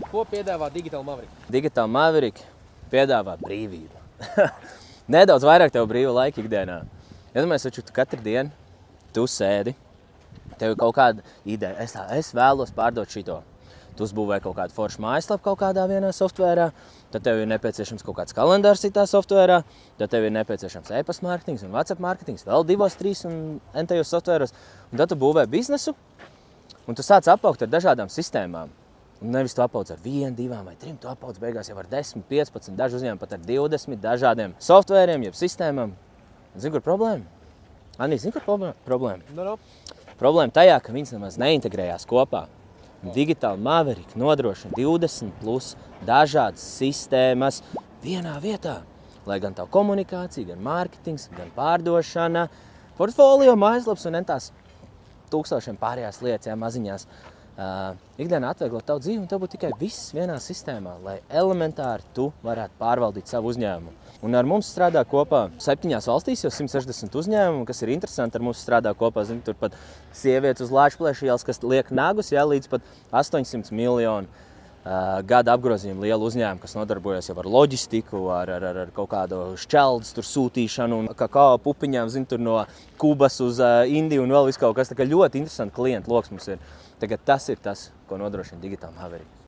Ko piedāvā Digital Maverick? Digital Maverick piedāvā brīvību. Nedaudz vairāk tev brīva laika ikdienā. Iedomājies, taču tu katru dienu tu sēdi, tev ir kaut kāda ideja, es vēlos pārdot šito. Tu uzbūvē kaut kādu foršu mājaslapu kaut kādā vienā softverā, tad tev ir nepieciešams kaut kāds kalendārs citā softverā, tad tev ir nepieciešams e-pasta mārketings un WhatsApp mārketings, vēl 2, 3 un entajos softveros. Un tad tu būvē biznesu, un tu sāc apaugt ar dažādām sistēmām. Un nevis tu apaudz ar 1, 2 vai 3, tu apaudz beigās jau ar 10, 15, daži uzņēmumi pat ar 20 dažādiem softveriem, jeb sistēmām. Zini, kur problēma? Anī, zini, kur problēma? No. Problēma tajā, ka viņas nemaz neintegrējās kopā. Digital Maverick nodrošina 20+ dažādas sistēmas vienā vietā. Lai gan tavu komunikācija, gan mārketings, gan pārdošana, portfolio, mājaslaps un tās tūkstošiem pārējās lietas, maziņās. Ikdienā atvieglot tavu dzīvi, un tev būtu tikai viss vienā sistēmā, lai elementāri tu varētu pārvaldīt savu uzņēmumu. Un ar mums strādā kopā 7 valstīs, jau 160 uzņēmumu, kas ir interesanti, ar mums strādā kopā, zini, tur pat sievietes uz Lāčplēša ielas, kas liek nagus, līdz pat 800 miljonu gada apgrozījumu lielu uzņēmumu, kas nodarbojas jau ar loģistiku, ar kaut kādu šķeldes tur sūtīšanu un kakao pupiņām, zini, tur no Kubas uz Indiju un vēl visu kaut kas. Tā kā ļoti interesanti klientu loks mums ir. Tagad tas ir tas, ko nodrošina Digital Maverick.